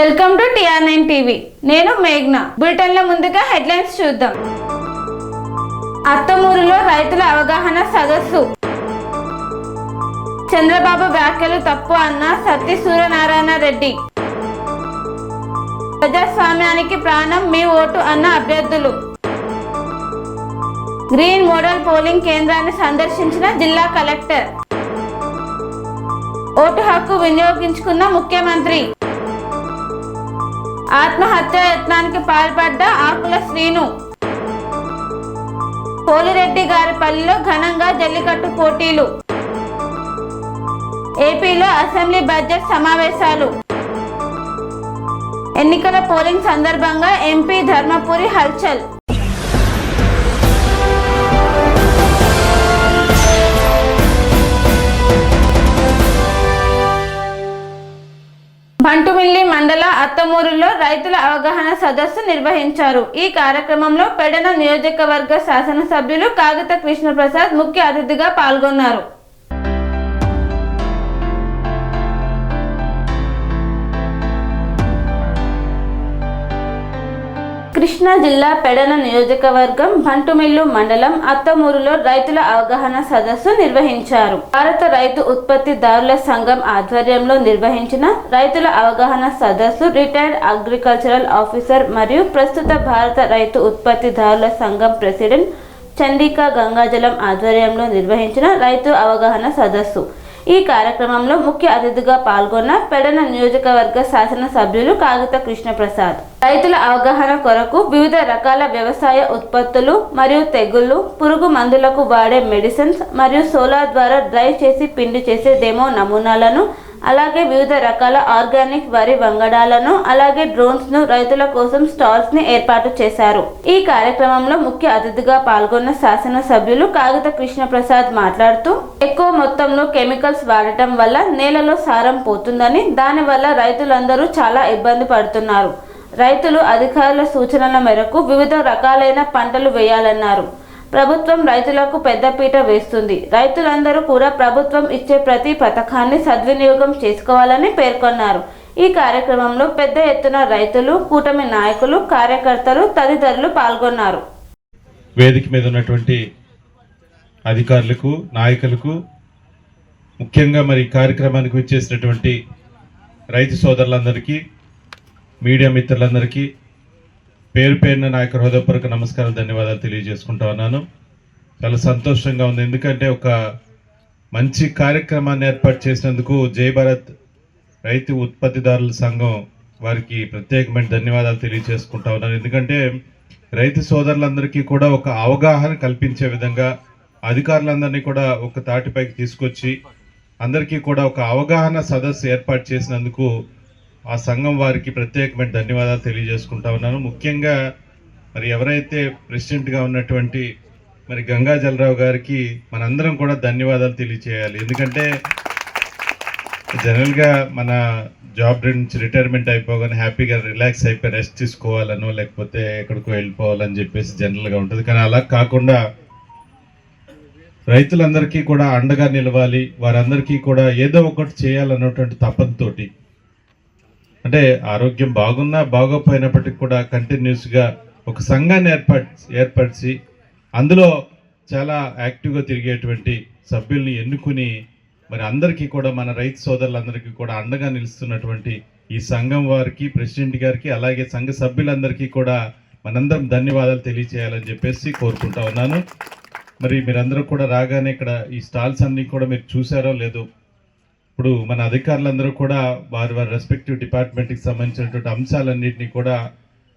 Welcome to TR9 TV. నేను మేఘ్నా. బులెటిన్ల ముందుగా headlines చూద్దాం. అత్తమూరులో రైతుల అవగాహన సదస్సు. చంద్రబాబు వ్యాఖ్యలు తప్పు అన్న సత్తి సూర్యనారాయణ రెడ్డి. ప్రజాస్వామ్యానికి ప్రాణం మీ ఓటు అన్న అభ్యర్థులు. గ్రీన్ మోడల్ పోలింగ్ కేంద్రాన్ని సందర్శించిన జిల్లా కలెక్టర్. ఓటు హక్కు వినియోగించుకున్న ముఖ్యమంత్రి. ఆత్మహత్య యత్నానికి పాల్పడ్డ ఆకుల శ్రీను. పోలిరెడ్డి గారిపల్లిలో ఘనంగా జల్లికట్టు పోటీలు. ఏపీలో అసెంబ్లీ బడ్జెట్ సమావేశాలు. ఎన్నికల పోలింగ్ సందర్భంగా ఎంపీ ధర్మపురి హల్చల్. బంటుమిల్లి మండల అత్తమూరులో రైతుల అవగాహన సదస్సు నిర్వహించారు. ఈ కార్యక్రమంలో పెడన నియోజకవర్గ శాసనసభ్యులు కాగిత కృష్ణప్రసాద్ ముఖ్య అతిథిగా పాల్గొన్నారు. కృష్ణా జిల్లా పెడన నియోజకవర్గం బంటుమిల్లు మండలం అత్తమూరులో రైతుల అవగాహన సదస్సు నిర్వహించారు. భారత రైతు ఉత్పత్తిదారుల సంఘం ఆధ్వర్యంలో నిర్వహించిన రైతుల అవగాహన సదస్సు రిటైర్డ్ అగ్రికల్చరల్ ఆఫీసర్ మరియు ప్రస్తుత భారత రైతు ఉత్పత్తిదారుల సంఘం ప్రెసిడెంట్ చండికా గంగాజలం ఆధ్వర్యంలో నిర్వహించిన రైతు అవగాహన సదస్సు. ఈ కార్యక్రమంలో ముఖ్య అతిథిగా పాల్గొన్న పెడన నియోజకవర్గ శాసనసభ్యులు కాగిత కృష్ణప్రసాద్ రైతుల అవగాహన కొరకు వివిధ రకాల వ్యవసాయ ఉత్పత్తులు మరియు తెగుళ్లు, పురుగు మందులకు వాడే మెడిసిన్స్ మరియు సోలార్ ద్వారా డ్రై చేసి పిండి చేసే డెమో నమూనాలను, అలాగే వివిధ రకాల ఆర్గానిక్ వరి వంగడాలను, అలాగే డ్రోన్స్ ను రైతుల కోసం స్టాల్స్ ని ఏర్పాటు చేశారు. ఈ కార్యక్రమంలో ముఖ్య అతిథిగా పాల్గొన్న శాసనసభ్యులు కాగిత కృష్ణప్రసాద్ మాట్లాడుతూ ఎక్కువ మొత్తంలో కెమికల్స్ వాడటం వల్ల నేలలో సారం పోతుందని, దానివల్ల రైతులందరూ చాలా ఇబ్బంది పడుతున్నారు. రైతులు అధికారుల సూచనల మేరకు వివిధ రకాలైన పంటలు వేయాలన్నారు. ప్రభుత్వం రైతులకు పెద్దపీట వేస్తుంది. రైతులందరూ కూడా ప్రభుత్వం ఇచ్చే ప్రతి పథకాన్ని సద్వినియోగం చేసుకోవాలని పేర్కొన్నారు. ఈ కార్యక్రమంలో పెద్ద ఎత్తున రైతులు, కూటమి నాయకులు, కార్యకర్తలు తదితరులు పాల్గొన్నారు. వేదిక మీద ఉన్నటువంటి అధికారులకు, నాయకులకు, ముఖ్యంగా మరి కార్యక్రమానికి వచ్చేసినటువంటి రైతు సోదరులందరికీ, మీడియా మిత్రులందరికీ పేరు పేరున నా యొక్క హృదయపూర్వక నమస్కారాలు, ధన్యవాదాలు తెలియజేసుకుంటా ఉన్నాను. చాలా సంతోషంగా ఉంది. ఎందుకంటే ఒక మంచి కార్యక్రమాన్ని ఏర్పాటు చేసినందుకు జై భారత్ రైతు ఉత్పత్తిదారుల సంఘం వారికి ప్రత్యేకమైన ధన్యవాదాలు తెలియజేసుకుంటా ఉన్నాను. ఎందుకంటే రైతు సోదరులందరికీ కూడా ఒక అవగాహన కల్పించే విధంగా అధికారులందరినీ కూడా ఒక తాటిపైకి తీసుకొచ్చి అందరికీ కూడా ఒక అవగాహన సదస్సు ఏర్పాటు చేసినందుకు ఆ సంఘం వారికి ప్రత్యేకమైన ధన్యవాదాలు తెలియజేసుకుంటా ఉన్నాను. ముఖ్యంగా మరి ఎవరైతే ప్రెసిడెంట్గా ఉన్నటువంటి మరి గంగాజలరావు గారికి మనందరం కూడా ధన్యవాదాలు తెలియజేయాలి. ఎందుకంటే జనరల్గా మన జాబ్ నుంచి రిటైర్మెంట్ అయిపోగానే హ్యాపీగా రిలాక్స్ అయిపోయి రెస్ట్ తీసుకోవాలనో లేకపోతే ఎక్కడికో వెళ్ళిపోవాలని చెప్పేసి జనరల్గా ఉంటుంది. కానీ అలా కాకుండా రైతులందరికీ కూడా అండగా నిలవాలి, వారందరికీ కూడా ఏదో ఒకటి చేయాలన్నటువంటి తపనతోటి, అంటే ఆరోగ్యం బాగున్నా బాగోపోయినప్పటికీ కూడా కంటిన్యూస్గా ఒక సంఘాన్ని ఏర్పరిచి అందులో చాలా యాక్టివ్గా తిరిగేటువంటి సభ్యుల్ని ఎన్నుకుని మరి అందరికీ కూడా మన రైతు సోదరులందరికీ కూడా అండగా నిలుస్తున్నటువంటి ఈ సంఘం వారికి, ప్రెసిడెంట్ గారికి, అలాగే సంఘ సభ్యులందరికీ కూడా మనందరం ధన్యవాదాలు తెలియజేయాలని చెప్పేసి కోరుకుంటా ఉన్నాను. మరి మీరందరూ కూడా రాగానే ఇక్కడ ఈ స్టాల్స్ అన్నీ కూడా మీరు చూసారో లేదో, ఇప్పుడు మన అధికారులందరూ కూడా వారి రెస్పెక్టివ్ డిపార్ట్మెంట్కి సంబంధించినటువంటి అంశాలన్నింటినీ కూడా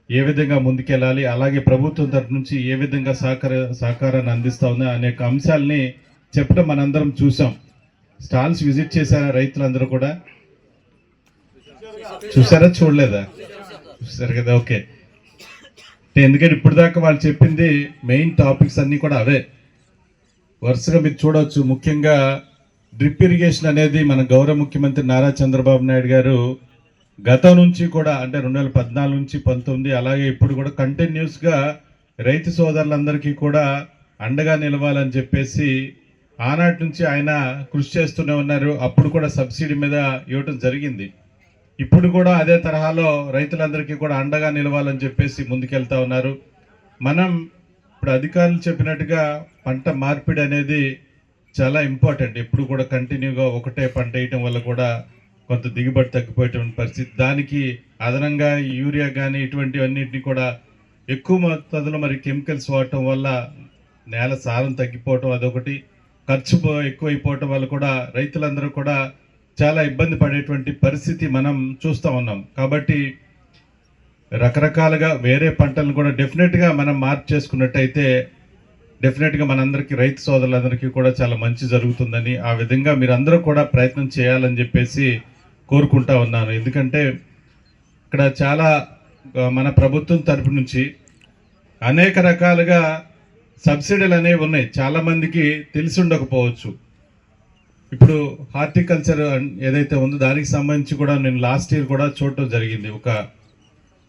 ఏ విధంగా ముందుకెళ్ళాలి, అలాగే ప్రభుత్వం తరఫు నుంచి ఏ విధంగా సహకారాన్ని అందిస్తూ ఉందా అనేక అంశాలని చెప్పడం మనందరం చూసాం. స్టాల్స్ విజిట్ చేశారా రైతులందరూ కూడా? చూసారా, చూడలేదా? చూసారు కదా, ఓకే. ఎందుకంటే ఇప్పుడు దాకా వాళ్ళు చెప్పింది మెయిన్ టాపిక్స్ అన్నీ కూడా అవే. వరుసగా మీరు చూడవచ్చు. ముఖ్యంగా డ్రిప్ ఇరిగేషన్ అనేది మన గౌరవ ముఖ్యమంత్రి నారా చంద్రబాబు నాయుడు గారు గతం నుంచి కూడా, అంటే 2014 నుంచి 19 అలాగే ఇప్పుడు కూడా కంటిన్యూస్గా రైతు సోదరులందరికీ కూడా అండగా నిలవాలని చెప్పేసి ఆనాటి నుంచి ఆయన కృషి చేస్తూనే ఉన్నారు. అప్పుడు కూడా సబ్సిడీ మీద ఇవ్వటం జరిగింది. ఇప్పుడు కూడా అదే తరహాలో రైతులందరికీ కూడా అండగా నిలవాలని చెప్పేసి ముందుకెళ్తా ఉన్నారు. మనం ఇప్పుడు అధికారులు చెప్పినట్టుగా పంట మార్పిడి అనేది చాలా ఇంపార్టెంట్. ఎప్పుడు కూడా కంటిన్యూగా ఒకటే పంట వేయటం వల్ల కూడా కొంత దిగుబడి తగ్గిపోయేటువంటి పరిస్థితి. దానికి అదనంగా యూరియా కానీ ఇటువంటివన్నిటిని కూడా ఎక్కువ మొత్తంలో మరి కెమికల్స్ వాడటం వల్ల నేల సారం తగ్గిపోవటం అదొకటి, ఖర్చు ఎక్కువైపోవటం వల్ల కూడా రైతులందరూ కూడా చాలా ఇబ్బంది పడేటువంటి పరిస్థితి మనం చూస్తూ ఉన్నాం. కాబట్టి రకరకాలుగా వేరే పంటలను కూడా డెఫినెట్గా మనం మార్పు చేసుకున్నట్టయితే డెఫినెట్గా మనందరికీ రైతు సోదరులందరికీ కూడా చాలా మంచి జరుగుతుందని, ఆ విధంగా మీరందరూ కూడా ప్రయత్నం చేయాలని చెప్పేసి కోరుకుంటా ఉన్నాను. ఎందుకంటే ఇక్కడ చాలా మన ప్రభుత్వం తరపు నుంచి అనేక రకాలుగా సబ్సిడీలు అనేవి ఉన్నాయి. చాలామందికి తెలిసి ఉండకపోవచ్చు. ఇప్పుడు హార్టికల్చర్ ఏదైతే ఉందో దానికి సంబంధించి కూడా నేను లాస్ట్ ఇయర్ కూడా చూడటం జరిగింది. ఒక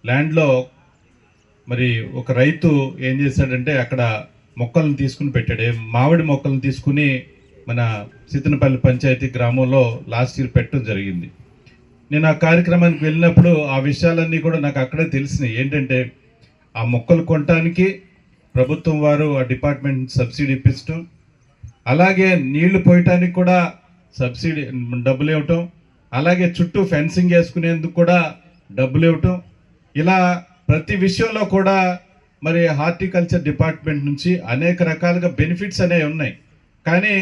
ల్యాండ్లో మరి ఒక రైతు ఏం చేశాడంటే అక్కడ మొక్కలను తీసుకుని పెట్టాడు. మామిడి మొక్కలను తీసుకుని మన సీతనపల్లి పంచాయతీ గ్రామంలో లాస్ట్ ఇయర్ పెట్టడం జరిగింది. నేను ఆ కార్యక్రమానికి వెళ్ళినప్పుడు ఆ విషయాలన్నీ కూడా నాకు అక్కడే తెలిసినాయి. ఏంటంటే ఆ మొక్కలు కొనటానికి ప్రభుత్వం వారు ఆ డిపార్ట్మెంట్ సబ్సిడీ ఇప్పించడం, అలాగే నీళ్లు పోయటానికి కూడా సబ్సిడీ డబ్బులు ఇవ్వటం, అలాగే చుట్టూ ఫెన్సింగ్ వేసుకునేందుకు కూడా డబ్బులు ఇవ్వటం, ఇలా ప్రతి విషయంలో కూడా మరి హార్టికల్చర్ డిపార్ట్మెంట్ నుంచి అనేక రకాలుగా బెనిఫిట్స్ అనేవి ఉన్నాయి. కానీ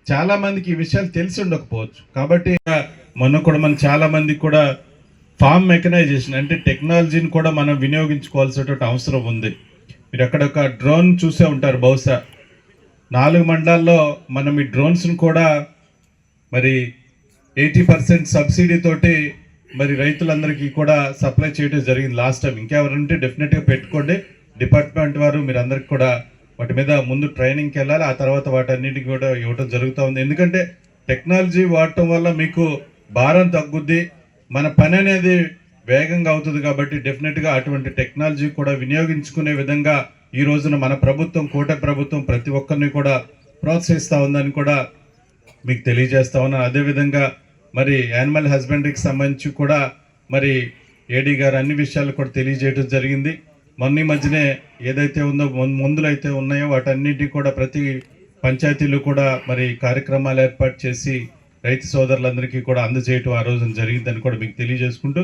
చాలామందికి ఈ విషయాలు తెలిసి ఉండకపోవచ్చు. కాబట్టి మొన్న కూడా మనం చాలామందికి కూడా ఫామ్ మెకనైజేషన్ అంటే టెక్నాలజీని కూడా మనం వినియోగించుకోవాల్సినటువంటి అవసరం ఉంది. మీరు అక్కడొక డ్రోన్ చూసే ఉంటారు. బహుశా 4 మండలాల్లో మనం ఈ డ్రోన్స్ను కూడా మరి 80% సబ్సిడీ తోటి మరి రైతులందరికీ కూడా సప్లై చేయడం జరిగింది లాస్ట్ టైం. ఇంకెవరంటే డెఫినెట్గా పెట్టుకోండి. డిపార్ట్మెంట్ వారు మీరు అందరికి కూడా వాటి మీద ముందు ట్రైనింగ్కి వెళ్ళాలి. ఆ తర్వాత వాటన్నిటికి కూడా ఇవ్వటం జరుగుతూ ఉంది. ఎందుకంటే టెక్నాలజీ వాడటం వల్ల మీకు భారం తగ్గుద్ది, మన పని అనేది వేగంగా అవుతుంది. కాబట్టి డెఫినెట్గా అటువంటి టెక్నాలజీ కూడా వినియోగించుకునే విధంగా ఈ రోజున మన ప్రభుత్వం, కూటమి ప్రభుత్వం ప్రతి ఒక్కరిని కూడా ప్రోత్సహిస్తూ ఉందని కూడా మీకు తెలియజేస్తా ఉన్నాను. అదేవిధంగా మరి యానిమల్ హస్బెండరీకి సంబంధించి కూడా మరి ఏడీ గారు అన్ని విషయాలు కూడా తెలియజేయడం జరిగింది. మొన్న మధ్యనే ఏదైతే ఉందో మందులు అయితే ఉన్నాయో వాటన్నిటి కూడా ప్రతి పంచాయతీలు కూడా మరి కార్యక్రమాలు ఏర్పాటు చేసి రైతు సోదరులందరికీ కూడా అందజేయటం ఆ రోజున జరిగిందని కూడా మీకు తెలియజేసుకుంటూ,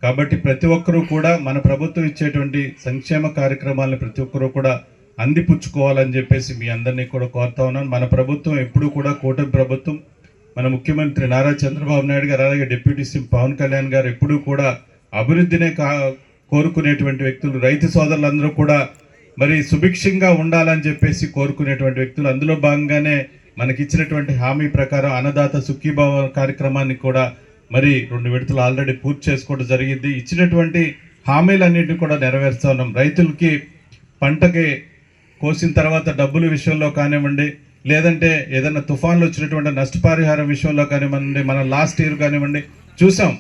కాబట్టి ప్రతి ఒక్కరూ కూడా మన ప్రభుత్వం ఇచ్చేటువంటి సంక్షేమ కార్యక్రమాలను ప్రతి ఒక్కరూ కూడా అందిపుచ్చుకోవాలని చెప్పేసి మీ అందరినీ కూడా కోరుతా ఉన్నాను. మన ప్రభుత్వం ఎప్పుడూ కూడా కూటమి ప్రభుత్వం, మన ముఖ్యమంత్రి నారా చంద్రబాబు నాయుడు గారు, అలాగే డిప్యూటీ సీఎం పవన్ కళ్యాణ్ గారు ఎప్పుడూ కూడా అభివృద్ధినే కోరుకునేటువంటి వ్యక్తులు. రైతు సోదరులందరూ కూడా మరి సుభిక్షంగా ఉండాలని చెప్పేసి కోరుకునేటువంటి వ్యక్తులు. అందులో భాగంగానే మనకిచ్చినటువంటి హామీ ప్రకారం అన్నదాత సుఖీభావ కార్యక్రమాన్ని కూడా మరి 2 విడతలు ఆల్రెడీ పూర్తి చేసుకోవడం జరిగింది. ఇచ్చినటువంటి హామీలన్నింటినీ కూడా నెరవేరుస్తా ఉన్నాం. రైతులకి పంటకి కోసిన తర్వాత డబ్బుల విషయంలో కానివ్వండి, లేదంటే ఏదైనా తుఫాన్లు వచ్చినటువంటి నష్టపరిహారం విషయంలో కానివ్వండి, మనం లాస్ట్ ఇయర్ కానివ్వండి చూసాం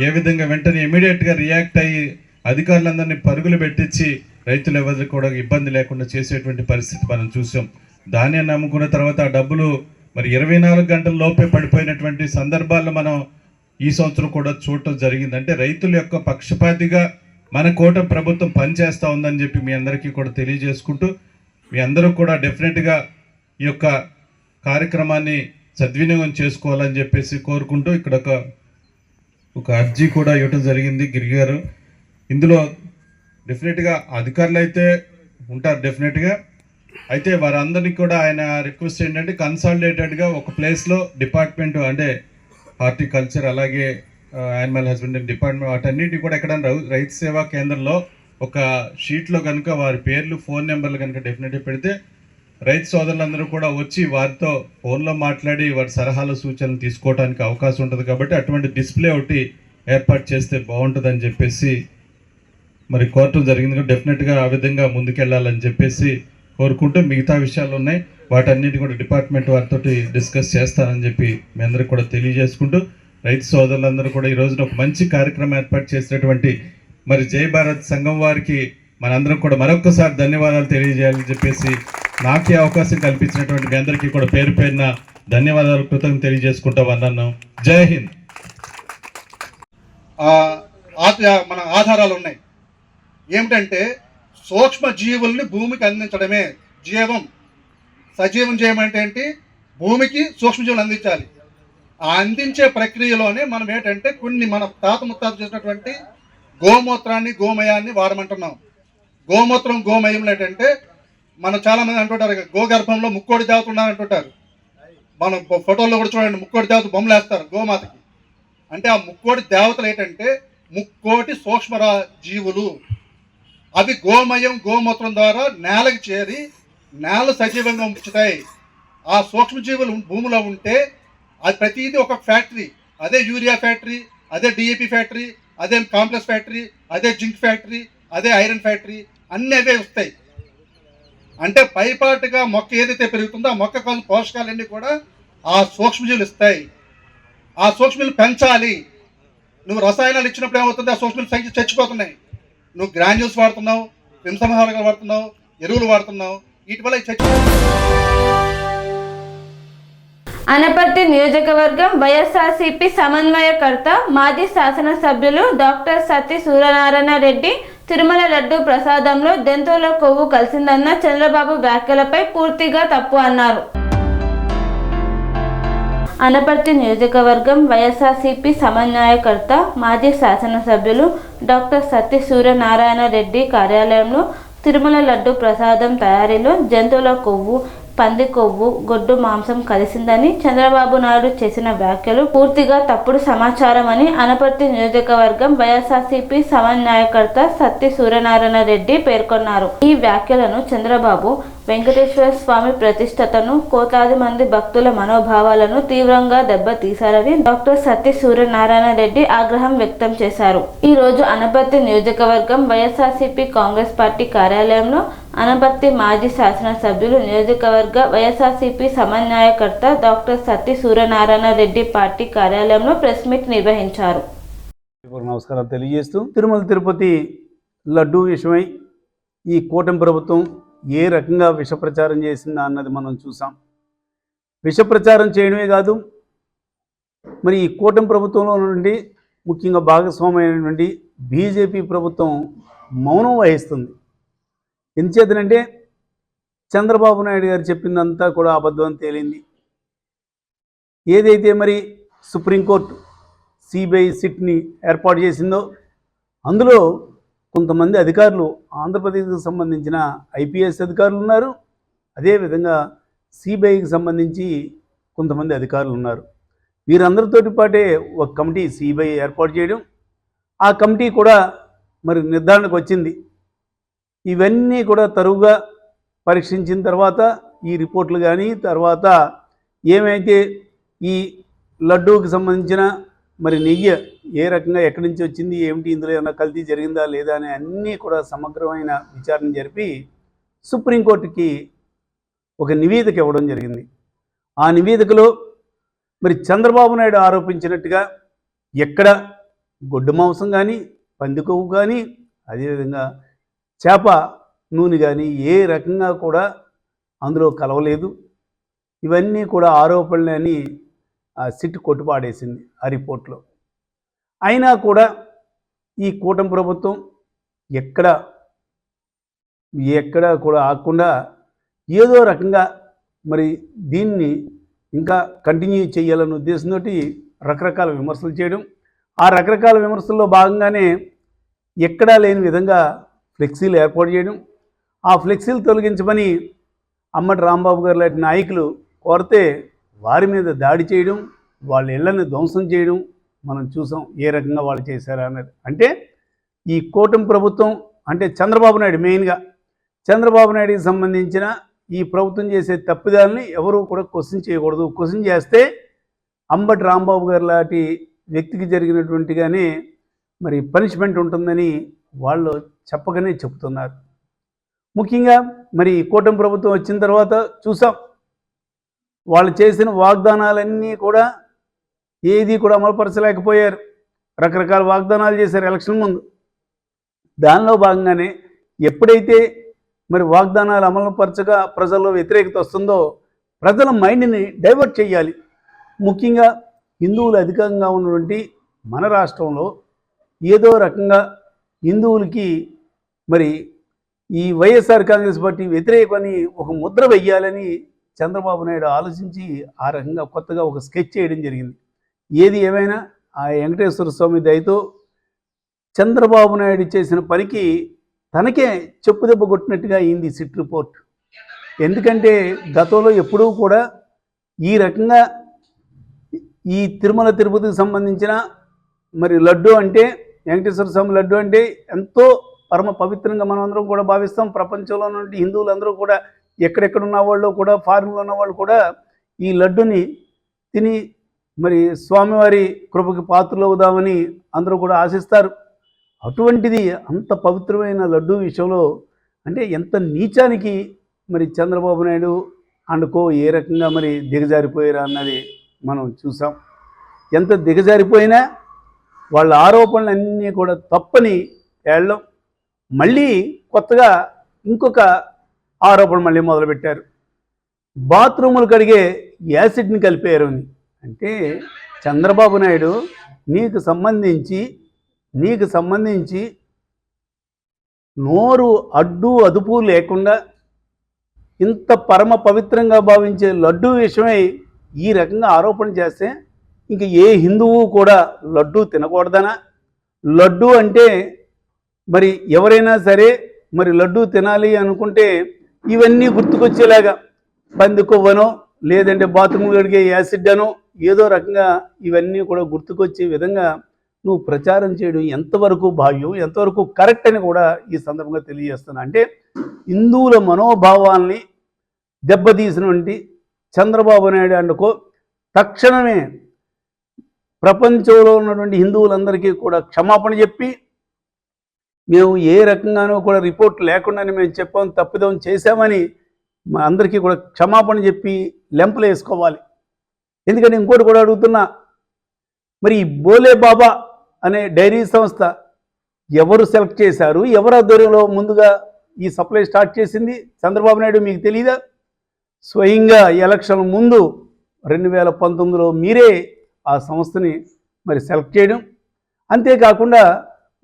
ఏ విధంగా వెంటనే ఇమీడియట్గా రియాక్ట్ అయ్యి అధికారులందరినీ పరుగులు పెట్టించి రైతులు ఎవరికి కూడా ఇబ్బంది లేకుండా చేసేటువంటి పరిస్థితి మనం చూసాం. ధాన్యాన్ని నమ్ముకున్న తర్వాత ఆ డబ్బులు మరి 24 గంటల లోపే పడిపోయినటువంటి సందర్భాల్లో మనం ఈ సంవత్సరం కూడా చూడటం జరిగింది. అంటే రైతుల యొక్క పక్షపాతిగా మన కూటమి ప్రభుత్వం పనిచేస్తూ ఉందని చెప్పి మీ అందరికీ కూడా తెలియజేసుకుంటూ, మీ అందరూ కూడా డెఫినెట్గా ఈ యొక్క కార్యక్రమాన్ని సద్వినియోగం చేసుకోవాలని చెప్పేసి కోరుకుంటూ, ఇక్కడ ఒక అర్జీ కూడా ఇవ్వటం జరిగింది గిరి గారు. ఇందులో డెఫినెట్గా అధికారులు అయితే ఉంటారు డెఫినెట్గా, అయితే వారందరినీ కూడా ఆయన రిక్వెస్ట్ ఏంటంటే కన్సాలిడేటెడ్గా ఒక ప్లేస్లో డిపార్ట్మెంట్ అంటే హార్టికల్చర్ అలాగే యానిమల్ హస్బెండరీ డిపార్ట్మెంట్ వాటన్నిటి కూడా ఎక్కడైనా రైతు సేవా కేంద్రంలో ఒక షీట్లో కనుక వారి పేర్లు, ఫోన్ నెంబర్లు కనుక డెఫినెట్గా పెడితే రైతు సోదరులందరూ కూడా వచ్చి వారితో ఫోన్లో మాట్లాడి వారి సలహాలు సూచనలు తీసుకోవడానికి అవకాశం ఉంటుంది. కాబట్టి అటువంటి డిస్ప్లే ఒకటి ఏర్పాటు చేస్తే బాగుంటుందని చెప్పేసి మరి కోరటం జరిగింది. డెఫినెట్గా ఆ విధంగా ముందుకెళ్ళాలని చెప్పేసి కోరుకుంటూ, మిగతా విషయాలు ఉన్నాయి వాటన్నిటి కూడా డిపార్ట్మెంట్ వారితో డిస్కస్ చేస్తానని చెప్పి మీ అందరికి కూడా తెలియజేసుకుంటూ, రైతు సోదరులందరూ కూడా ఈ రోజున ఒక మంచి కార్యక్రమం ఏర్పాటు చేసినటువంటి మరి జై భారత్ సంఘం వారికి మనందరం కూడా మరొకసారి ధన్యవాదాలు తెలియజేయాలని చెప్పేసి నాకే అవకాశం కల్పించినటువంటి మీ అందరికీ కూడా పేరు పేరున ధన్యవాదాలు కృతజ్ఞతలు తెలియజేసుకుంటా ఉన్నాను. జై హింద్. మన ఆధారాలు ఉన్నాయి. ఏమిటంటే సూక్ష్మ జీవుల్ని భూమికి అందించడమే జీవం. సజీవం చేయడం అంటే ఏంటి? భూమికి సూక్ష్మజీవులు అందించాలి. ఆ అందించే ప్రక్రియలోనే మనం ఏంటంటే కొన్ని మన తాత ముత్తాత చేసినటువంటి గోమూత్రాన్ని గోమయాన్ని వాడమంటున్నాం. గోమూత్రం గోమయంలో ఏంటంటే మనం చాలామంది అంటుంటారు గోగర్భంలో ముక్కోడి దేవత ఉన్నారు అంటుంటారు. మనం ఫోటోల్లో కూడా చూడండి, ముక్కోడి దేవత బొమ్మలు వేస్తారు గోమాతకి. అంటే ఆ ముక్కోడి దేవతలు ఏంటంటే ముక్కోటి సూక్ష్మ జీవులు. అవి గోమయం గోమూత్రం ద్వారా నేలకు చేరి నేల సజీవంగా ఉంచుతాయి. ఆ సూక్ష్మజీవులు భూమిలో ఉంటే అది ప్రతిదీ ఒక ఫ్యాక్టరీ. అదే యూరియా ఫ్యాక్టరీ, అదే డిఏపి ఫ్యాక్టరీ, అదే కాంప్లెక్స్ ఫ్యాక్టరీ, అదే జింక్ ఫ్యాక్టరీ, అదే ఐరన్ ఫ్యాక్టరీ, అన్నీ అవే వస్తాయి. అంటే పైపాటుగా మొక్క ఏదైతే పెరుగుతుందో ఆ మొక్క కావాల్సిన పోషకాలన్నీ కూడా ఆ సూక్ష్మజీవులు ఇస్తాయి. ఆ సూక్ష్మజీవులు పెంచాలి. నువ్వు రసాయనాలు ఇచ్చినప్పుడు ఏమవుతుంది? ఆ సూక్ష్మజీవుల సంఖ్య చచ్చిపోతున్నాయి. నువ్వు గ్రాన్యూల్స్ వాడుతున్నావు, క్రిమిసంహారకాలు వాడుతున్నావు, ఎరువులు వాడుతున్నావు, వీటి వల్ల అనపర్తి నియోజకవర్గం వైఎస్ఆర్సీపీ సమన్వయకర్త మాజీ శాసనసభ్యులు డాక్టర్ సత్తి సూర్యనారాయణ రెడ్డి తిరుమల లడ్డు ప్రసాదంలో జంతువుల కొవ్వు కలిసిందన్న చంద్రబాబు వ్యాఖ్యలపై పూర్తిగా తప్పు అన్నారు. అనపర్తి నియోజకవర్గం వైఎస్ఆర్సీపీ సమన్వయకర్త మాజీ శాసనసభ్యులు డాక్టర్ సత్తి సూర్యనారాయణ రెడ్డి కార్యాలయంలో తిరుమల లడ్డు ప్రసాదం తయారీలో జంతువుల కొవ్వు, పంది కొవ్వు, గొడ్డు మాంసం కలిసిందని చంద్రబాబు నాయుడు చేసిన వ్యాఖ్యలు పూర్తిగా తప్పుడు సమాచారం అని అనపర్తి నియోజకవర్గం వైఎస్ఆర్సీపీ సమన్వయకర్త సత్తి సూర్యనారాయణ రెడ్డి పేర్కొన్నారు. ఈ వ్యాఖ్యలను చంద్రబాబు వెంకటేశ్వర స్వామి ప్రతిష్టతను, కోట్లాది మంది భక్తుల మనోభావాలను తీవ్రంగా దెబ్బతీశారని డాక్టర్ సత్తి సూర్యనారాయణ రెడ్డి ఆగ్రహం వ్యక్తం చేశారు. ఈ రోజు అనపర్తి నియోజకవర్గం వైఎస్ఆర్సీపీ కాంగ్రెస్ పార్టీ కార్యాలయంలో అనపర్తి మాజీ శాసనసభ్యులు నియోజకవర్గ వైఎస్ఆర్సీపీ సమన్వయకర్త డాక్టర్ సత్తి సూర్యనారాయణ రెడ్డి పార్టీ కార్యాలయంలో ప్రెస్ మీట్ నిర్వహించారు. నమస్కారం తెలియజేస్తూ తిరుమల తిరుపతి లడ్డూ విషయమై ఈ కూటమి ప్రభుత్వం ఏ రకంగా విష ప్రచారం చేసిందా అన్నది మనం చూసాం. విష ప్రచారం చేయడమే కాదు, మరి ఈ కూటమి ప్రభుత్వంలో నుండి ముఖ్యంగా భాగస్వామ్యమైనటువంటి బీజేపీ ప్రభుత్వం మౌనం వహిస్తుంది. ఎందుచేతనంటే చంద్రబాబు నాయుడు గారు చెప్పిందంతా కూడా అబద్ధం అని తేలింది. ఏదైతే మరి సుప్రీంకోర్టు సిబిఐ సిట్ని ఏర్పాటు చేసిందో అందులో కొంతమంది అధికారులు ఆంధ్రప్రదేశ్కి సంబంధించిన ఐపీఎస్ అధికారులు ఉన్నారు, అదేవిధంగా సిబిఐకి సంబంధించి కొంతమంది అధికారులు ఉన్నారు. వీరందరితోటి పాటే ఒక కమిటీ సిబిఐ ఏర్పాటు చేయడం, ఆ కమిటీ కూడా మరి నిర్ధారణకు వచ్చింది. ఇవన్నీ కూడా తరువుగా పరీక్షించిన తర్వాత ఈ రిపోర్ట్లు కానీ తర్వాత ఏమైతే ఈ లడ్డూకి సంబంధించిన మరి నెయ్యి ఏ రకంగా ఎక్కడి నుంచి వచ్చింది, ఏమిటి, ఇందులో ఏమైనా కల్తీ జరిగిందా లేదా అని అన్నీ కూడా సమగ్రమైన విచారణ జరిపి సుప్రీంకోర్టుకి ఒక నివేదిక ఇవ్వడం జరిగింది. ఆ నివేదికలో మరి చంద్రబాబు నాయుడు ఆరోపించినట్టుగా ఎక్కడ గొడ్డు మాంసం కానీ, పంది కొవ్వు కానీ, అదేవిధంగా చేప నూనె కానీ ఏ రకంగా కూడా అందులో కలవలేదు. ఇవన్నీ కూడా ఆరోపణలే అని సిట్ కొట్టుపాడేసింది ఆ రిపోర్ట్లో. అయినా కూడా ఈ కూటమి ప్రభుత్వం ఎక్కడ కూడా ఆగకుండా ఏదో రకంగా మరి దీన్ని ఇంకా కంటిన్యూ చేయాలనే ఉద్దేశంతో రకరకాల విమర్శలు చేయడం, ఆ రకరకాల విమర్శల్లో భాగంగానే ఎక్కడా లేని విధంగా ఫ్లెక్సీలు ఏర్పాటు చేయడం, ఆ ఫ్లెక్సీలు తొలగించమని అమ్మటి రాంబాబు గారు లాంటి నాయకులు కోరితే వారి మీద దాడి చేయడం, వాళ్ళ ఇళ్లను ధ్వంసం చేయడం మనం చూసాం. ఏ రకంగా వాళ్ళు చేశారా అన్నది. అంటే ఈ కూటమి ప్రభుత్వం అంటే చంద్రబాబు నాయుడు, మెయిన్గా చంద్రబాబు నాయుడికి సంబంధించిన ఈ ప్రభుత్వం చేసే తప్పిదాలని ఎవరూ కూడా క్వశ్చన్ చేయకూడదు. క్వశ్చన్ చేస్తే అంబటి రాంబాబు గారు లాంటి వ్యక్తికి జరిగినటువంటిగానే మరి పనిష్మెంట్ ఉంటుందని వాళ్ళు చెప్పగానే చెప్తున్నారు. ముఖ్యంగా మరి కూటమి ప్రభుత్వం వచ్చిన తర్వాత చూసాం, వాళ్ళు చేసిన వాగ్దానాలన్నీ కూడా ఏది కూడా అమలుపరచలేకపోయారు. రకరకాల వాగ్దానాలు చేశారు ఎలక్షన్ ముందు. దానిలో భాగంగానే ఎప్పుడైతే మరి వాగ్దానాలు అమలుపరచగా ప్రజల్లో వ్యతిరేకత వస్తుందో ప్రజల మైండ్ని డైవర్ట్ చేయాలి. ముఖ్యంగా హిందువులు అధికంగా ఉన్నటువంటి మన రాష్ట్రంలో ఏదో రకంగా హిందువులకి మరి ఈ వైఎస్ఆర్ కాంగ్రెస్ పార్టీ వ్యతిరేకమని ఒక ముద్ర వెయ్యాలని చంద్రబాబు నాయుడు ఆలోచించి ఆ రకంగా కొత్తగా ఒక స్కెచ్ చేయడం జరిగింది. ఏది ఏమైనా ఆ వెంకటేశ్వర స్వామి దయతో చంద్రబాబు నాయుడు చేసిన పనికి తనకే చెప్పుదెబ్బ కొట్టినట్టుగా అయింది సిట్ రిపోర్ట్. ఎందుకంటే గతంలో ఎప్పుడూ కూడా ఈ రకంగా ఈ తిరుమల తిరుపతికి సంబంధించిన మరి లడ్డు అంటే వెంకటేశ్వర స్వామి లడ్డు అంటే ఎంతో పరమ పవిత్రంగా మనం అందరం కూడా భావిస్తాం. ప్రపంచంలో నుండి హిందువులందరూ కూడా ఎక్కడెక్కడ ఉన్న వాళ్ళు కూడా ఫారిన్లో ఉన్న వాళ్ళు కూడా ఈ లడ్డుని తిని మరి స్వామివారి కృపకి పాత్రలు అవుదామని అందరూ కూడా ఆశిస్తారు. అటువంటిది అంత పవిత్రమైన లడ్డు విషయంలో అంటే ఎంత నీచానికి మరి చంద్రబాబు నాయుడు అండుకో ఏ రకంగా మరి దిగజారిపోయారా అన్నది మనం చూసాం. ఎంత దిగజారిపోయినా వాళ్ళ ఆరోపణలన్నీ కూడా తప్పని ఏళ్ళం మళ్ళీ కొత్తగా ఇంకొక ఆరోపణ మళ్ళీ మొదలుపెట్టారు. బాత్రూములు కడిగే యాసిడ్ని కలిపారు అని. అంటే చంద్రబాబు నాయుడు నీకు సంబంధించి నోరు అడ్డు అదుపు లేకుండా ఇంత పరమ పవిత్రంగా భావించే లడ్డు విషయమై ఈ రకంగా ఆరోపణ చేస్తే ఇంక ఏ హిందువు కూడా లడ్డు తినకూడదనా? లడ్డు అంటే మరి ఎవరైనా సరే మరి లడ్డు తినాలి అనుకుంటే ఇవన్నీ గుర్తుకొచ్చేలాగా పంది కొవ్వనో లేదంటే బాత్రూమ్ కడిగే యాసిడ్ అనో ఏదో రకంగా ఇవన్నీ కూడా గుర్తుకొచ్చే విధంగా నువ్వు ప్రచారం చేయడం ఎంతవరకు భావ్యం, ఎంతవరకు కరెక్ట్ అని కూడా ఈ సందర్భంగా తెలియజేస్తున్నా. అంటే హిందువుల మనోభావాల్ని దెబ్బతీసినటువంటి చంద్రబాబు నాయుడు అనుకో తక్షణమే ప్రపంచంలో ఉన్నటువంటి హిందువులందరికీ కూడా క్షమాపణ చెప్పి మేము ఏ రకంగానో కూడా రిపోర్ట్ లేకుండానే మేము చెప్పాం, తప్పిదం చేశామని మా అందరికీ కూడా క్షమాపణ చెప్పి లెంపలు వేసుకోవాలి. ఎందుకంటే ఇంకోటి కూడా అడుగుతున్నా, మరి ఈ బోలే బాబా అనే డైరీ సంస్థ ఎవరు సెలెక్ట్ చేశారు, ఎవరు ఆధ్వర్యంలో ముందుగా ఈ సప్లై స్టార్ట్ చేసింది చంద్రబాబు నాయుడు మీకు తెలియదా? స్వయంగా ఎలక్షన్ ముందు 2019లో మీరే ఆ సంస్థని మరి సెలెక్ట్ చేయడం. అంతేకాకుండా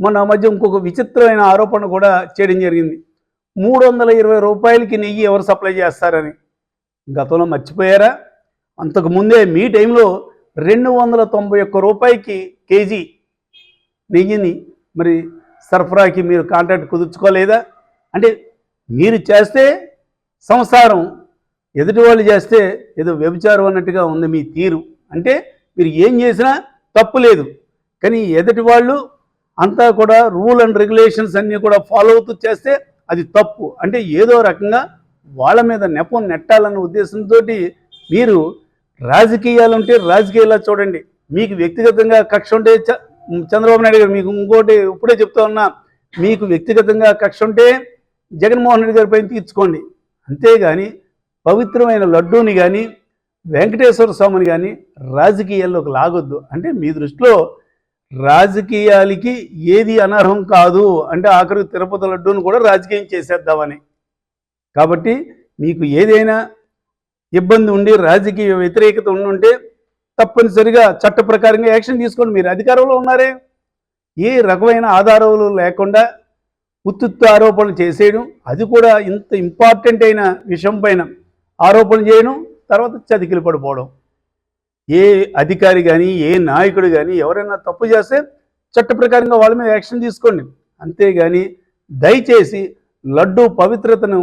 మొన్న మధ్య ఇంకొక విచిత్రమైన ఆరోపణ కూడా చేయడం జరిగింది. 320 రూపాయలకి నెయ్యి ఎవరు సప్లై చేస్తారని. గతంలో మర్చిపోయారా? అంతకుముందే మీ టైంలో 291 రూపాయలకి కేజీ నెయ్యిని మరి సరఫరాకి మీరు కాంట్రాక్ట్ కుదుర్చుకోలేదా? అంటే మీరు చేస్తే సంసారం, ఎదుటి వాళ్ళు చేస్తే ఏదో వ్యభిచారం అన్నట్టుగా ఉంది మీ తీరు. అంటే మీరు ఏం చేసినా తప్పు లేదు, కానీ ఎదుటి వాళ్ళు అంతా కూడా రూల్ అండ్ రెగ్యులేషన్స్ అన్నీ కూడా ఫాలో అవుతూ చేస్తే అది తప్పు. అంటే ఏదో రకంగా వాళ్ళ మీద నెపం నెట్టాలన్న ఉద్దేశంతో మీరు రాజకీయాలుంటే రాజకీయాల్లో చూడండి. మీకు వ్యక్తిగతంగా కక్ష ఉంటే చంద్రబాబు నాయుడు గారు మీకు ఇంకోటి ఇప్పుడే చెప్తా ఉన్నా, మీకు వ్యక్తిగతంగా కక్ష ఉంటే జగన్మోహన్ రెడ్డి గారి పైన తీర్చుకోండి. అంతేగాని పవిత్రమైన లడ్డూని కానీ వెంకటేశ్వర స్వామిని కానీ రాజకీయాల్లోకి లాగొద్దు. అంటే మీ దృష్టిలో రాజకీయాలకి ఏది అనర్హం కాదు అంటే ఆఖరి తిరుపతి లడ్డూని కూడా రాజకీయం చేసేద్దామని. కాబట్టి మీకు ఏదైనా ఇబ్బంది ఉండి రాజకీయ వ్యతిరేకత ఉండుంటే తప్పనిసరిగా చట్ట ప్రకారంగా యాక్షన్ తీసుకోండి. మీరు అధికారంలో ఉన్నారే, ఏ రకమైన ఆధారాలు లేకుండా ఉత్తుత్తు ఆరోపణలు చేసేయడం, అది కూడా ఇంత ఇంపార్టెంట్ అయిన విషయం పైన ఆరోపణ చేయడం, తర్వాత చతికిలు పడిపోవడం. ఏ అధికారి కానీ ఏ నాయకుడు కానీ ఎవరైనా తప్పు చేస్తే చట్ట ప్రకారంగా వాళ్ళ మీద యాక్షన్ తీసుకోండి. అంతేగాని దయచేసి లడ్డు పవిత్రతను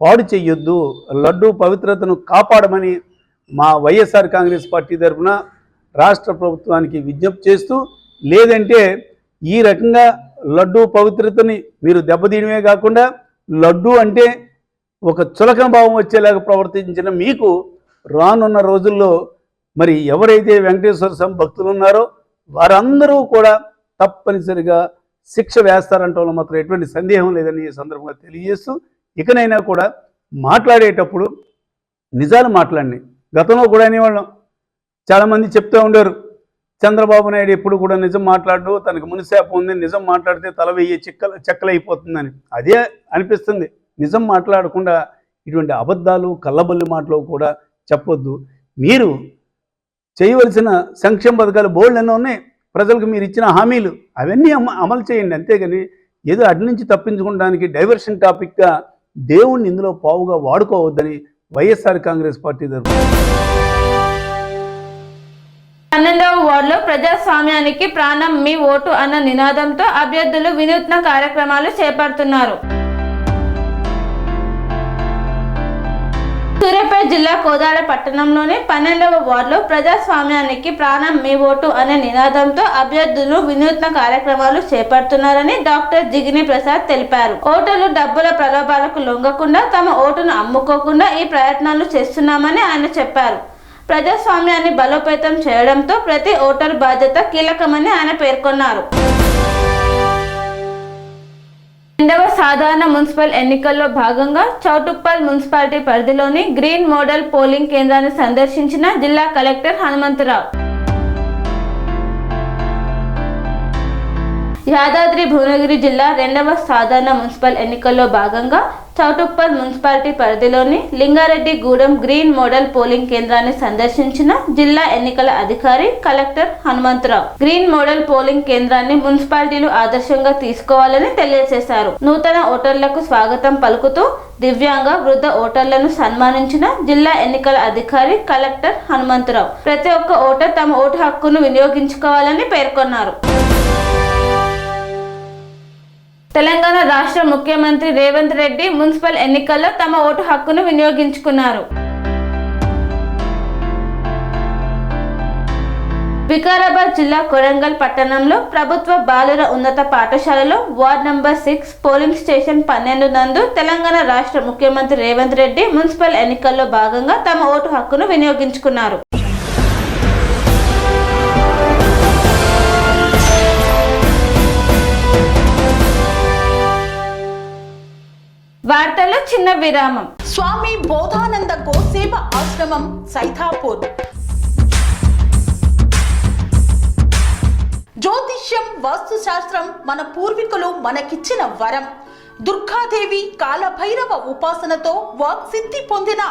పాడు చెయ్యొద్దు, లడ్డు పవిత్రతను కాపాడమని మా వైఎస్ఆర్ కాంగ్రెస్ పార్టీ తరఫున రాష్ట్ర ప్రభుత్వానికి విజ్ఞప్తి చేస్తూ, లేదంటే ఈ రకంగా లడ్డు పవిత్రతని మీరు దెబ్బతీయడమే కాకుండా లడ్డు అంటే ఒక చులకన భావం వచ్చేలాగా ప్రవర్తించిన మీకు రానున్న రోజుల్లో మరి ఎవరైతే వెంకటేశ్వర స్వామి భక్తులు ఉన్నారో వారందరూ కూడా తప్పనిసరిగా శిక్ష వేస్తారంటంలో మాత్రం ఎటువంటి సందేహం లేదని ఈ సందర్భంగా తెలియజేస్తూ, ఇకనైనా కూడా మాట్లాడేటప్పుడు నిజాలు మాట్లాడండి. గతంలో కూడా అనేవాళ్ళం, చాలామంది చెప్తూ ఉండేవారు చంద్రబాబు నాయుడు ఎప్పుడు కూడా నిజం మాట్లాడు, తనకు మునిశాపం ఉంది, నిజం మాట్లాడితే తల వెయ్యి చెక్కలైపోతుందని. అదే అనిపిస్తుంది. నిజం మాట్లాడకుండా ఇటువంటి అబద్ధాలు కళ్ళబల్లి మాటలు కూడా చెప్పొద్దు. మీరు చేయవలసిన సంక్షేమ పథకాలు బోల్డ్ ఎన్నో ఉన్నాయి. ప్రజలకు మీరు ఇచ్చిన హామీలు అవన్నీ అమలు చేయండి. అంతేగాని ఏదో అటు నుంచి తప్పించుకోవడానికి డైవర్షన్ టాపిక్గా దేవుణ్ణి ఇందులో పావుగా వాడుకోవద్దని వైఎస్ఆర్ కాంగ్రెస్ పార్టీ తరఫున 12వ వార్డులో ప్రజాస్వామ్యానికి ప్రాణం మీ ఓటు అన్న నినాదంతో అభ్యర్థులు వినూత్న కార్యక్రమాలు చేపడుతున్నారు. సూర్యాపేట జిల్లా కోదాడ పట్టణంలోని 12వ వార్డులో ప్రజాస్వామ్యానికి ప్రాణం మీ ఓటు అనే నినాదంతో అభ్యర్థులు వినూత్న కార్యక్రమాలు చేపడుతున్నారని డాక్టర్ జిగిని ప్రసాద్ తెలిపారు. ఓటర్లు డబ్బుల ప్రలోభాలకు లొంగకుండా తమ ఓటును అమ్ముకోకుండా ఈ ప్రయత్నాలు చేస్తున్నామని ఆయన చెప్పారు. ప్రజాస్వామ్యాన్ని బలోపేతం చేయడంతో ప్రతి ఓటరు బాధ్యత కీలకమని ఆయన పేర్కొన్నారు. 2వ సాధారణ మున్సిపల్ ఎన్నికల్లో భాగంగా చౌటుప్పల్ మున్సిపాలిటీ పరిధిలోని గ్రీన్ మోడల్ పోలింగ్ కేంద్రాన్ని సందర్శించిన జిల్లా కలెక్టర్ హనుమంతరావు. యాదాద్రి భువనగిరి జిల్లా 2వ సాధారణ మున్సిపల్ ఎన్నికల్లో భాగంగా చౌటుప్పల్ మున్సిపాలిటీ పరిధిలోని లింగారెడ్డిగూడెం గ్రీన్ మోడల్ పోలింగ్ కేంద్రాన్ని సందర్శించిన జిల్లా ఎన్నికల అధికారి collector Hanumantharao. Green model polling కేంద్రాన్ని మున్సిపాలిటీలు ఆదర్శంగా తీసుకోవాలని తెలియజేశారు. నూతన ఓటర్లకు స్వాగతం పలుకుతూ దివ్యాంగ వృద్ధ ఓటర్లను సన్మానించిన జిల్లా ఎన్నికల అధికారి కలెక్టర్ హనుమంతరావు. ప్రతి ఒక్క ఓటర్ తమ ఓటు హక్కును వినియోగించుకోవాలని పేర్కొన్నారు. తెలంగాణ రాష్ట్ర ముఖ్యమంత్రి రేవంత్ రెడ్డి మున్సిపల్ ఎన్నికల్లో తమ ఓటు హక్కును వినియోగించుకున్నారు. వికారాబాద్ జిల్లా కొడంగల్ పట్టణంలో ప్రభుత్వ బాలుర ఉన్నత పాఠశాలలో వార్డ్ నంబర్ 6 పోలింగ్ స్టేషన్ 12 నందు తెలంగాణ రాష్ట్ర ముఖ్యమంత్రి రేవంత్ రెడ్డి మున్సిపల్ ఎన్నికల్లో భాగంగా తమ ఓటు హక్కును వినియోగించుకున్నారు. వార్తల్లో చిన్న విరామం. స్వామి బోధానంద గోసేవ ఆశ్రమం సైతాపూర్. జ్యోతిష్యం వాస్తుశాస్త్రం మన పూర్వీకులు మనకిచ్చిన వరం. దుర్గాదేవి కాలభైరవ ఉపాసనతో వాక్సిద్ధి పొందిన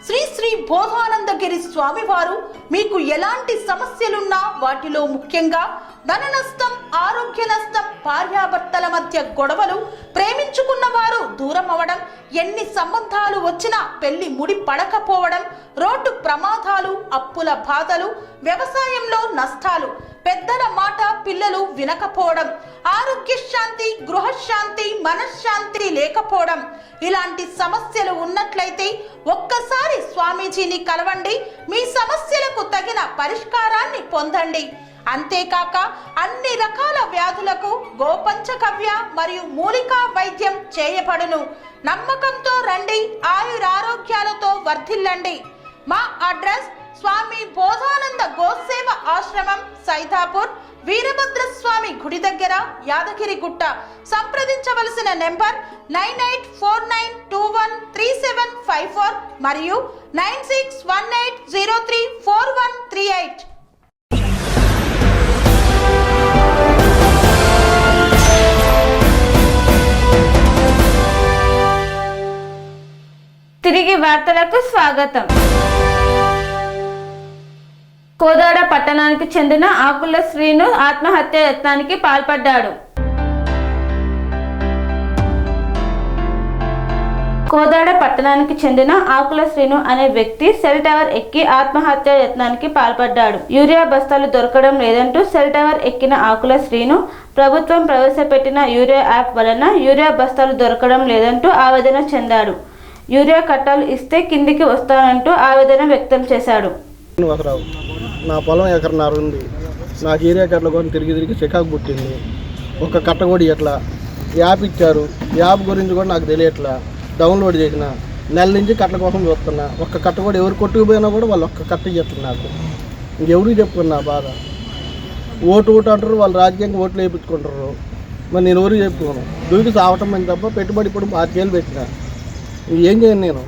శ్రీ శ్రీ బోధానందగిరి స్వామివారు మీకు ఎలాంటి సమస్యలున్నా వాటిలో ముఖ్యంగా ధన నష్టం, ఆరోగ్య నష్టం, భార్యాభర్తల మధ్య గొడవలు, ప్రేమించుకున్న వారు దూరం అవడం, ఎన్ని సంబంధాలు వచ్చినా పెళ్లి ముడి పడకపోవడం, రోడ్డు ప్రమాదాలు, అప్పుల బాధలు, వ్యవసాయంలో నష్టాలు, పెద్దల మాట పిల్లలు వినకపోవడం, ఆరోగ్య శాంతి, గృహశాంతి, మనశ్శాంతి లేకపోవడం, ఇలాంటి సమస్యలు ఉన్నట్లయితే ఒక్కసారి స్వామీజీని కలవండి. మీ సమస్యలకు తగిన పరిష్కారాన్ని పొందండి. అంతేకాక అన్ని రకాల వ్యాధులకు గోపంచకవ్య మరియు మూలికా వైద్యం చేయబడును. నమ్మకంతో రండి, ఆయురారోగ్యాలతో వర్ధిల్లండి. మా అడ్రస్ స్వామి బోధానంద గోసేవ ఆశ్రమం సైతాపూర్, వీరభద్రస్వామి గుడి దగ్గర, యాదగిరిగుట్ట. సంప్రదించవలసిన నెంబర్ 9849213754 మరియు 9618034138. తిరిగి వార్తలకు స్వాగతం. కోదాడ పట్టణానికి చెందిన ఆకుల శ్రీను ఆత్మహత్య యత్నానికి పాల్పడ్డాడు. కోదాడ పట్టణానికి చెందిన ఆకుల శ్రీను అనే వ్యక్తి సెల్ టవర్ ఎక్కి ఆత్మహత్య యత్నానికి పాల్పడ్డాడు. యూరియా బస్తాలు దొరకడం లేదంటూ సెల్ టవర్ ఎక్కిన ఆకుల శ్రీను ప్రభుత్వం ప్రవేశపెట్టిన యూరియా యాప్ వలన యూరియా బస్తాలు దొరకడం లేదంటూ ఆవేదన చెందాడు. యూరియా కట్టాలు ఇస్తే కిందికి వస్తానంటూ ఆవేదన వ్యక్తం చేశాడు. నా పొలం ఎకరన్నర ఉంది. నాకు ఏరియా కట్టలు కొని తిరిగి చికాకు పుట్టింది. ఒక కట్ట కూడా ఎట్లా యాప్ ఇచ్చారు. యాప్ గురించి కూడా నాకు తెలియట్లా. డౌన్లోడ్ చేసిన నెల నుంచి కట్టల కోసం చూస్తున్నా. ఒక్క కట్ట కూడా ఎవరు కొట్టుకుపోయినా కూడా వాళ్ళు ఒక్క కట్ట ఇవ్వట్లేదు నాకు. ఇంకెవరికి చెప్పుకున్నా బాధ. ఓటు అంటారు వాళ్ళు, రాజకీయంగా ఓట్లు వేయించుకుంటారు. మరి నేను ఎవరికి చెప్పుకోను. దూకి సావటం అని తప్ప పెట్టుబడి ఇప్పుడు 5 ఏళ్ళు పెట్టిన. ఏం చేయను నేను?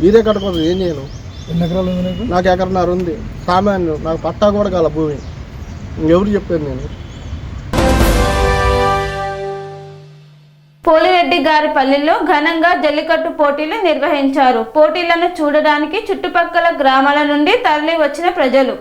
ఏరియా కట్ట కోసం ఏం చేయను. నాకు ఎకరన్నర ఉంది. సామాన్యం నాకు పట్టా కూడా కాల భూమి. ఎవరు చెప్పాను నేను? పోలిరెడ్డి గారి పల్లెల్లో ఘనంగా జల్లికట్టు పోటీలు నిర్వహించారు. పోటీలను చూడడానికి చుట్టుపక్కల గ్రామాల నుండి తరలి వచ్చిన ప్రజలు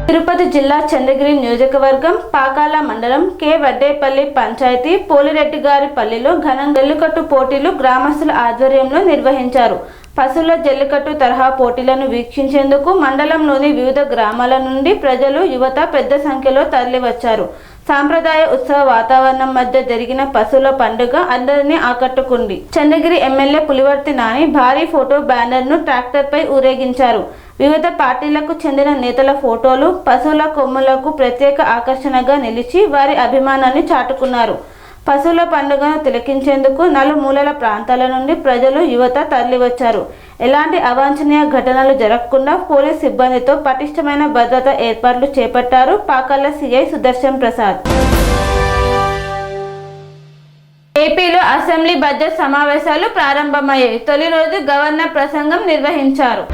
తిరుపతి జిల్లా చంద్రగిరి నియోజకవర్గం పాకాల మండలం కె వడ్డేపల్లి పంచాయతీ పోలిరెడ్డి గారి పల్లిలో ఘనంగా జల్లికట్టు పోటీలు గ్రామస్తుల ఆధ్వర్యంలో నిర్వహించారు. పశువుల జల్లికట్టు తరహా పోటీలను వీక్షించేందుకు మండలంలోని వివిధ గ్రామాల నుండి ప్రజలు, యువత పెద్ద సంఖ్యలో తరలివచ్చారు. సాంప్రదాయ ఉత్సవ వాతావరణం మధ్య జరిగిన పశువుల పండుగ అందరినీ ఆకట్టుకుంది. చంద్రగిరి ఎమ్మెల్యే పులివర్తి నాని భారీ ఫోటో బ్యానర్ను ట్రాక్టర్పై ఊరేగించారు. వివిధ పార్టీలకు చెందిన నేతల ఫోటోలు పశువుల కొమ్ములకు ప్రత్యేక ఆకర్షణగా నిలిచి వారి అభిమానాన్ని చాటుకున్నారు. పశువుల పండుగను తిలకించేందుకు నలుమూలల ప్రాంతాల నుండి ప్రజలు, యువత తరలివచ్చారు. ఎలాంటి అవాంఛనీయ ఘటనలు జరగకుండా పోలీస్ సిబ్బందితో పటిష్టమైన భద్రతా ఏర్పాట్లు చేపట్టారు పాకాల సిఐ సుదర్శన్ ప్రసాద్. ఏపీలో అసెంబ్లీ బడ్జెట్ సమావేశాలు ప్రారంభమయ్యాయి. తొలి రోజు గవర్నర్ ప్రసంగం నిర్వహించారు.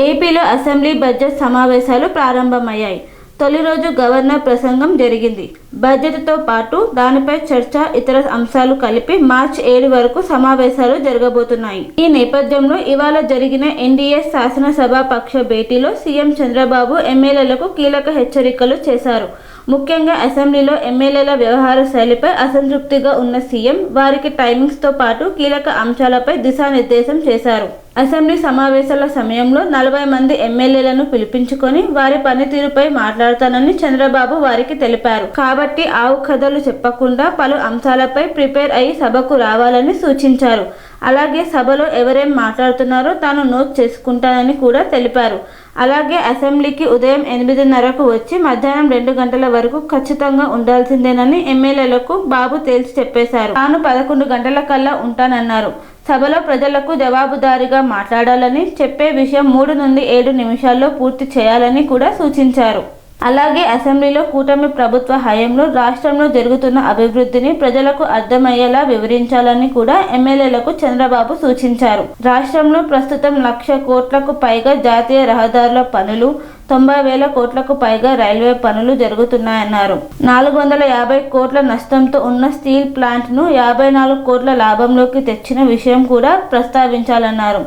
ఏపీలో అసెంబ్లీ బడ్జెట్ సమావేశాలు ప్రారంభమయ్యాయి. తొలి రోజు గవర్నర్ ప్రసంగం జరిగింది. బడ్జెట్తో పాటు దానిపై చర్చ, ఇతర అంశాలు కలిపి మార్చి 7 వరకు సమావేశాలు జరగబోతున్నాయి. ఈ నేపథ్యంలో ఇవాళ జరిగిన ఎన్డీఏ శాసనసభాపక్ష భేటీలో సీఎం చంద్రబాబు ఎమ్మెల్యేలకు కీలక హెచ్చరికలు చేశారు. ముఖ్యంగా అసెంబ్లీలో ఎమ్మెల్యేల వ్యవహార శైలిపై అసంతృప్తిగా ఉన్న సీఎం వారికి టైమింగ్స్తో పాటు కీలక అంశాలపై దిశానిర్దేశం చేశారు. అసెంబ్లీ సమావేశాల సమయంలో 40 మంది ఎమ్మెల్యేలను పిలిపించుకొని వారి పనితీరుపై మాట్లాడతానని చంద్రబాబు వారికి తెలిపారు. కాబట్టి ఆవు కథలు చెప్పకుండా పలు అంశాలపై ప్రిపేర్ అయి సభకు రావాలని సూచించారు. అలాగే సభలో ఎవరేం మాట్లాడుతున్నారో తాను నోట్ చేసుకుంటానని కూడా తెలిపారు. అలాగే అసెంబ్లీకి ఉదయం 8:30కు వచ్చి మధ్యాహ్నం 2 గంటల వరకు ఖచ్చితంగా ఉండాల్సిందేనని ఎమ్మెల్యేలకు బాబు తేల్చి చెప్పేశారు. తాను 11 గంటల కల్లా ఉంటానన్నారు. సభలో ప్రజలకు జవాబుదారీగా మాట్లాడాలని, చెప్పే విషయం 3 నుండి 7 నిమిషాల్లో పూర్తి చేయాలని కూడా సూచించారు. అలాగే అసెంబ్లీలో కూటమి ప్రభుత్వ హయాంలో రాష్ట్రంలో జరుగుతున్న అభివృద్ధిని ప్రజలకు అర్థమయ్యేలా వివరించాలని కూడా ఎమ్మెల్యేలకు చంద్రబాబు సూచించారు. రాష్ట్రంలో ప్రస్తుతం 1,00,000 కోట్లకు పైగా జాతీయ రహదారుల పనులు, 90,000 కోట్లకు పైగా రైల్వే పనులు జరుగుతున్నాయన్నారు. 450 కోట్ల నష్టంతో ఉన్న స్టీల్ ప్లాంట్ను 54 కోట్ల లాభంలోకి తెచ్చిన విషయం కూడా ప్రస్తావించాలన్నారు.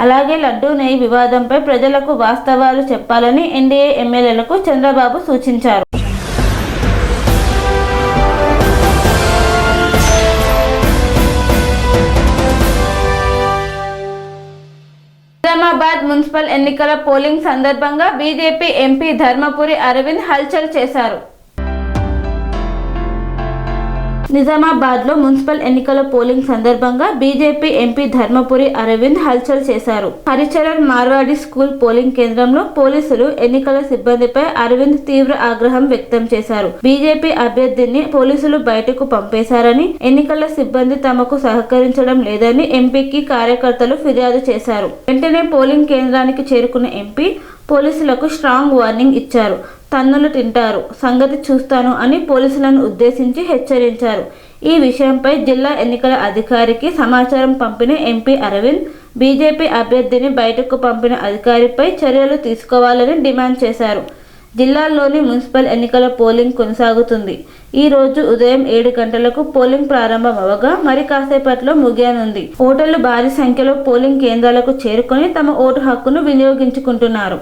అలాగే లడ్డూ నెయ్యి వివాదంపై ప్రజలకు వాస్తవాలు చెప్పాలని ఎన్డీఏ ఎమ్మెల్యేలకు చంద్రబాబు సూచించారు. నిజామాబాద్ మున్సిపల్ ఎన్నికల పోలింగ్ సందర్భంగా బీజేపీ ఎంపీ ధర్మపురి అరవింద్ హల్చల్ చేశారు. నిజామాబాద్లో మున్సిపల్ ఎన్నికల పోలింగ్ సందర్భంగా బీజేపీ ఎంపీ ధర్మపురి అరవింద్ హల్చల్ చేశారు. హరిచరణ్ మార్వాడి స్కూల్ పోలింగ్ కేంద్రంలో పోలీసులు, ఎన్నికల సిబ్బందిపై అరవింద్ తీవ్ర ఆగ్రహం వ్యక్తం చేశారు. బీజేపీ అభ్యర్థిని పోలీసులు బయటకు పంపేశారని, ఎన్నికల సిబ్బంది తమకు సహకరించడం లేదని ఎంపీకి కార్యకర్తలు ఫిర్యాదు చేశారు. వెంటనే పోలింగ్ కేంద్రానికి చేరుకున్న ఎంపీ పోలీసులకు స్ట్రాంగ్ వార్నింగ్ ఇచ్చారు. తన్నులు తింటారు సంగతి చూస్తాను అని పోలీసులను ఉద్దేశించి హెచ్చరించారు. ఈ విషయంపై జిల్లా ఎన్నికల అధికారికి సమాచారం పంపిన ఎంపీ అరవింద్ బీజేపీ అభ్యర్థిని బయటకు పంపిన అధికారిపై చర్యలు తీసుకోవాలని డిమాండ్ చేశారు. జిల్లాలోని మున్సిపల్ ఎన్నికల పోలింగ్ కొనసాగుతుంది. ఈ రోజు ఉదయం 7 గంటలకు పోలింగ్ ప్రారంభమవగా మరి కాసేపట్లో ముగియనుంది. ఓటర్లు భారీ సంఖ్యలో పోలింగ్ కేంద్రాలకు చేరుకొని తమ ఓటు హక్కును వినియోగించుకుంటున్నారు.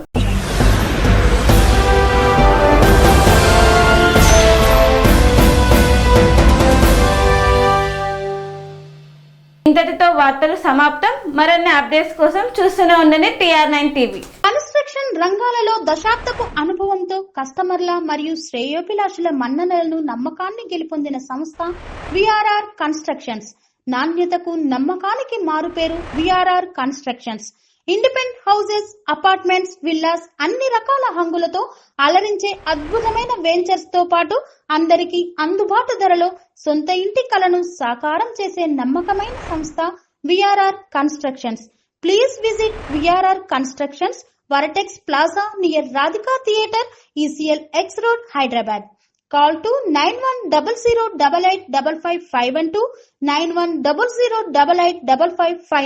ఇంతటితో వార్తలు సమాప్తం. మరిన్ని అప్డేట్స్ కోసం చూస్తూనే ఉండండి TR9 టీవీ. కన్స్ట్రక్షన్ రంగాలలో దశాబ్దపు అనుభవంతో కస్టమర్ల మరియు శ్రేయోభిలాషుల మన్ననలను, నమ్మకాన్ని గెలుపొందిన సంస్థ VRR కన్స్ట్రక్షన్స్. నాణ్యతకు, నమ్మకానికి మారుపేరు VRR constructions. Independent houses, apartments, villas అన్ని రకాల హంగులతో అలరించే అద్భుతమైన వెంచర్స్ తో పాటు అందరికీ అందుబాటు ధరలో సొంత ఇంటి కలను సాకారం చేసే నమ్మకమైన సంస్థ VRR constructions. Please visit VRR constructions, వరటెక్స్ plaza near Radhika theatre, ECL X Road, Hyderabad. Call to 910088555512, 9100885555.